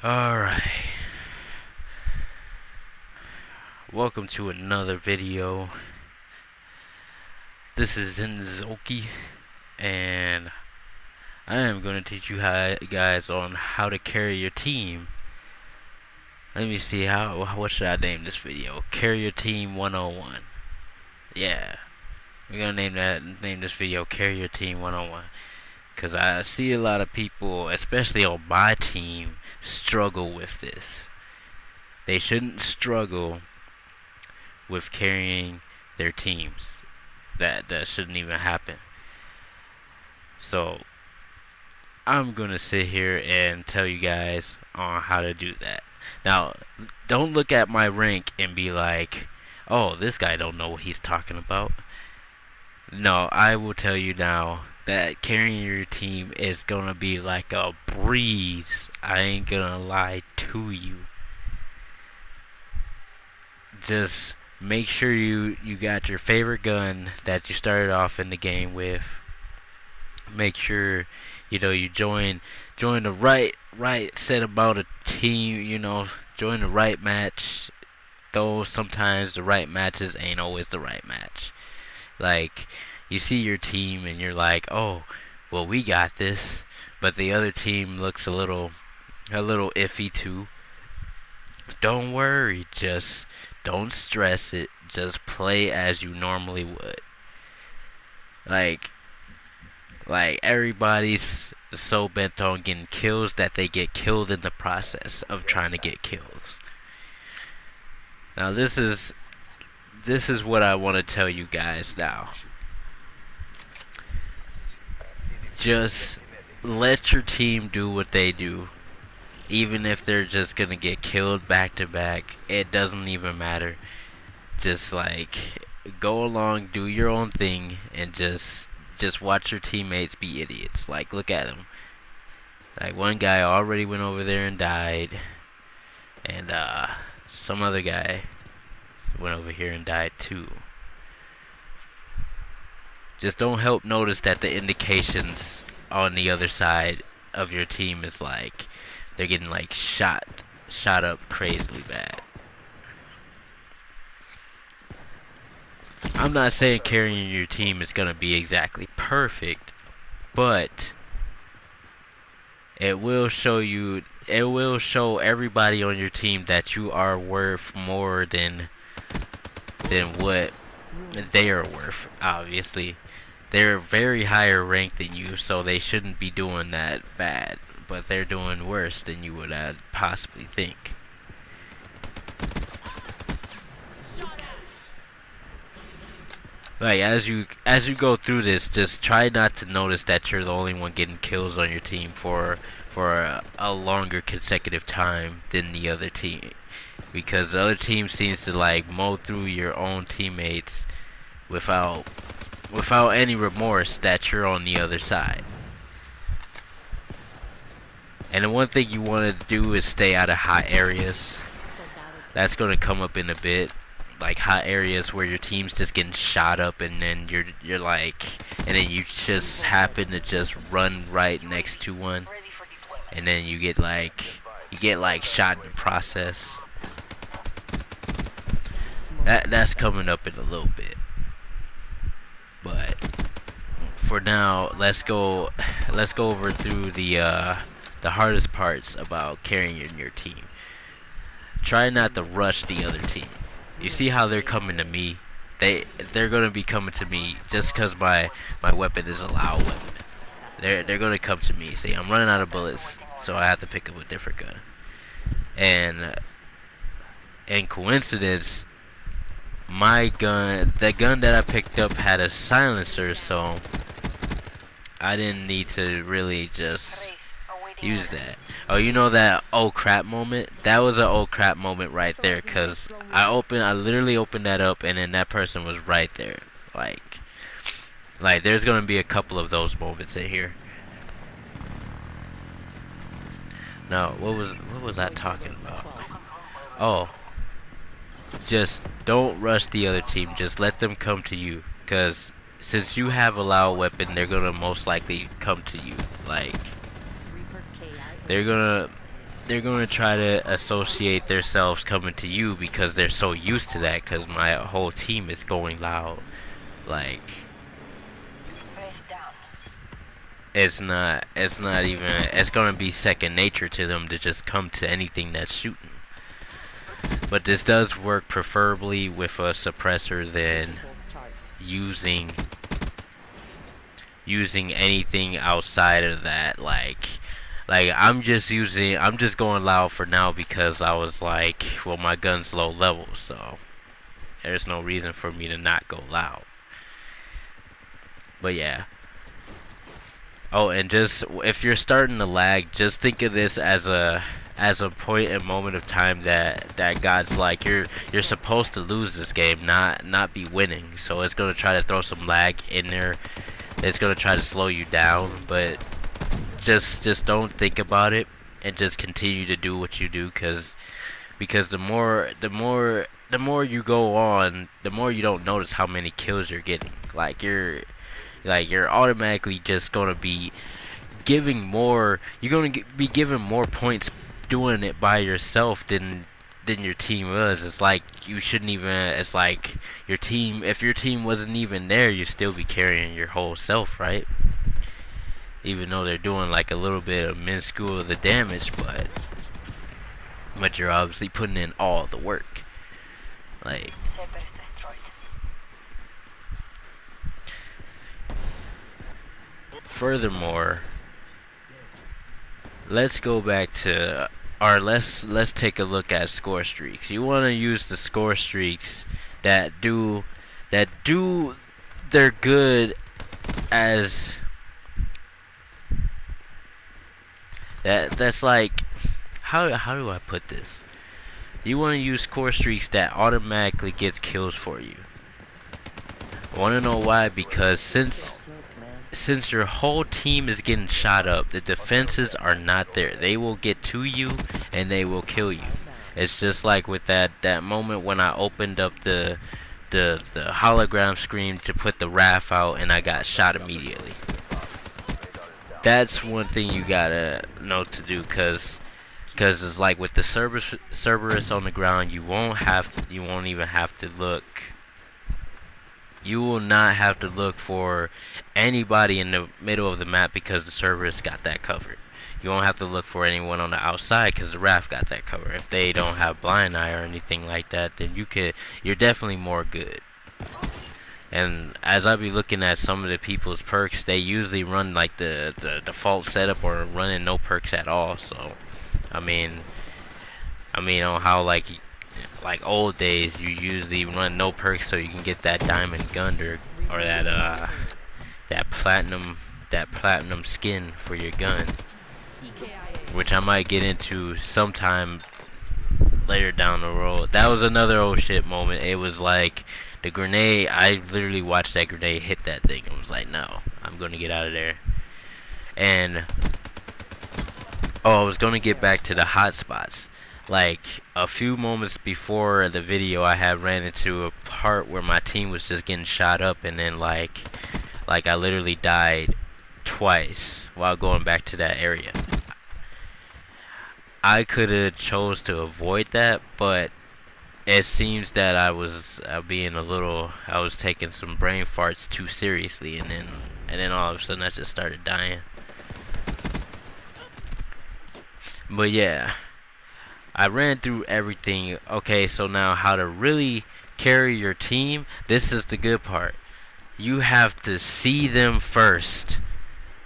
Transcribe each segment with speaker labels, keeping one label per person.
Speaker 1: Alright, welcome to another video. This is Zenzoki, and I am going to teach you guys on how to carry your team. Let me see, what should I name this video? Carry Your Team 101. Yeah, we're going to name this video Carry Your Team 101. Because I see a lot of people, especially on my team, struggle with this. They shouldn't struggle with carrying their teams. That shouldn't even happen. So I'm gonna sit here and tell you guys on how to do that. Now, don't look at my rank and be like, oh, this guy don't know what he's talking about. No, I will tell you now that carrying your team is gonna be like a breeze. I ain't gonna lie to you. Just make sure you got your favorite gun that you started off in the game with. Make sure you join the right set amount of team. Join the right match. Though sometimes the right matches ain't always the right match. Like, you see your team and you're like, oh, well, we got this, but the other team looks a little iffy too. Don't worry, just don't stress it. Just play as you normally would. Like everybody's so bent on getting kills that they get killed in the process of trying to get kills. Now this is what I want to tell you guys now. Just let your team do what they do. Even if they're just gonna get killed back to back, it doesn't even matter. Just go along, do your own thing, and just watch your teammates be idiots. Like, look at them. Like, one guy already went over there and died, and some other guy went over here and died too. Just don't help notice that the indications on the other side of your team is like they're getting shot up crazily bad. I'm not saying carrying your team is gonna be exactly perfect, but it will show everybody on your team that you are worth more than what they are worth. Obviously, they're very higher ranked than you, so they shouldn't be doing that bad, but they're doing worse than you would possibly think. Like, as you go through this, just try not to notice that you're the only one getting kills on your team for a longer consecutive time than the other team, because the other team seems to mow through your own teammates without any remorse that you're on the other side. And the one thing you want to do is stay out of hot areas. That's going to come up in a bit. Like hot areas where your team's just getting shot up, and then and then you just happen to just run right next to one, and then you get shot in the process. That's coming up in a little bit. But for now, let's go over through the hardest parts about carrying your team. Try not to rush the other team. You see how they're coming to me? They're gonna be coming to me just because my weapon is a loud weapon. They're gonna come to me. See, I'm running out of bullets, so I have to pick up a different gun. And coincidence, the gun that I picked up had a silencer, so I didn't need to really just use that. Oh, you know that oh crap moment? That was an oh crap moment right there, cause I literally opened that up, and then that person was right there. Like there's gonna be a couple of those moments in here. No, what was I talking about? Oh, just don't rush the other team. Just let them come to you, cause since you have a loud weapon, they're gonna most likely come to you. They're gonna they're gonna try to associate themselves coming to you because they're so used to that. Cause my whole team is going loud. Like it's not even. It's gonna be second nature to them to just come to anything that's shooting. But this does work preferably with a suppressor than using anything outside of that. Like I'm just going loud for now because I was like, well, my gun's low level, so there's no reason for me to not go loud. But yeah. Oh, and just if you're starting to lag, just think of this as a point and moment of time that God's like, you're supposed to lose this game, not be winning. So it's gonna try to throw some lag in there. It's gonna try to slow you down, but just don't think about it and just continue to do what you do, because the more you go on, the more you don't notice how many kills you're getting. Like you're automatically just gonna be giving more. You're gonna be giving more points doing it by yourself than your team was. It's like you shouldn't even. It's like your team. If your team wasn't even there, you'd still be carrying your whole self, right? Even though they're doing like a little bit of minuscule of the damage, but you're obviously putting in all the work. Like. Furthermore, let's go back to let's take a look at score streaks. You want to use the score streaks that they're good as that's like, how do I put this? You want to use score streaks that automatically gets kills for you. I want to know why? Because since your whole team is getting shot up, the defenses are not there. They will get to you and they will kill you. It's just like with that moment when I opened up the hologram screen to put the RAF out and I got shot immediately. That's one thing you gotta know to do, cause it's like with the Cerberus on the ground, you won't even have to look. You will not have to look for anybody in the middle of the map because the Cerberus got that covered. You won't have to look for anyone on the outside because the RAF got that covered. If they don't have blind eye or anything like that, then you're definitely more good. And as I be looking at some of the people's perks, they usually run like the default setup or running no perks at all. So, I mean on how like old days, you usually run no perks so you can get that diamond gun or that platinum skin for your gun, which I might get into sometime later down the road. That was another oh shit moment. It was like the grenade. I literally watched that grenade hit that thing and was like, no, I'm gonna get out of there. And I was gonna get back to the hotspots. Like a few moments before the video, I had ran into a part where my team was just getting shot up, and then like I literally died twice while going back to that area. I could have chose to avoid that, but it seems that I was I was taking some brain farts too seriously, and then all of a sudden I just started dying. But yeah, I ran through everything. Okay, so now how to really carry your team. This is the good part. You have to see them first.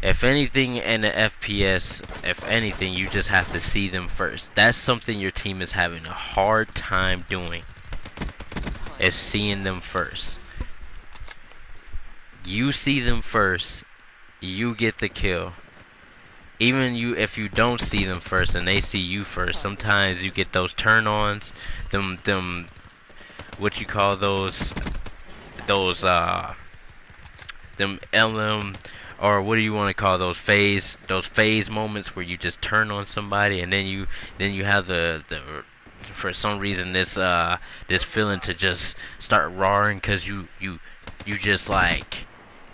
Speaker 1: If anything in the FPS, if anything, you just have to see them first. That's something your team is having a hard time doing, is seeing them first. You see them first, you get the kill. Even if you don't see them first and they see you first, sometimes you get those turn-ons, them what you call those them LM, or what do you want to call those phase moments where you just turn on somebody, and then you have the for some reason this feeling to just start roaring because you just like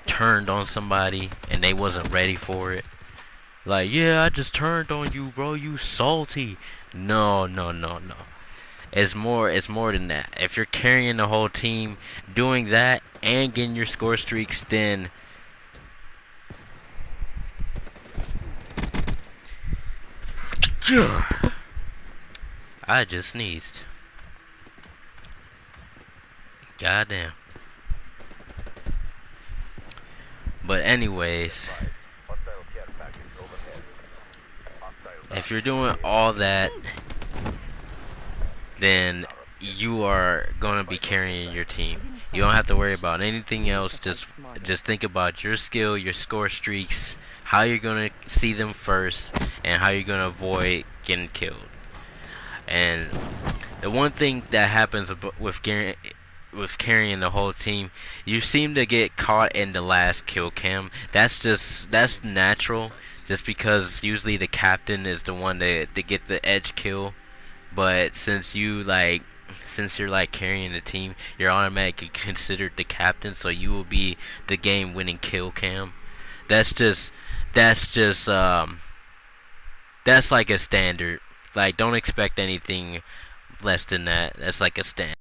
Speaker 1: turned on somebody and they wasn't ready for it. Like, yeah, I just turned on you, bro. You salty. No, no, no, no. It's more than that. If you're carrying the whole team, doing that and getting your score streaks, then I just sneezed. Goddamn. But anyways, if you're doing all that, then you are gonna be carrying your team. You don't have to worry about anything else. Just think about your skill, your score streaks, how you're gonna see them first, and how you're gonna avoid getting killed. And the one thing that happens with carrying the whole team, you seem to get caught in the last kill cam. That's natural, just because usually the captain is the one to get the edge kill. But since you're like carrying the team, you're automatically considered the captain, so you will be the game-winning kill cam. That's just that's just that's like a standard. Like, don't expect anything less than that. That's like a standard.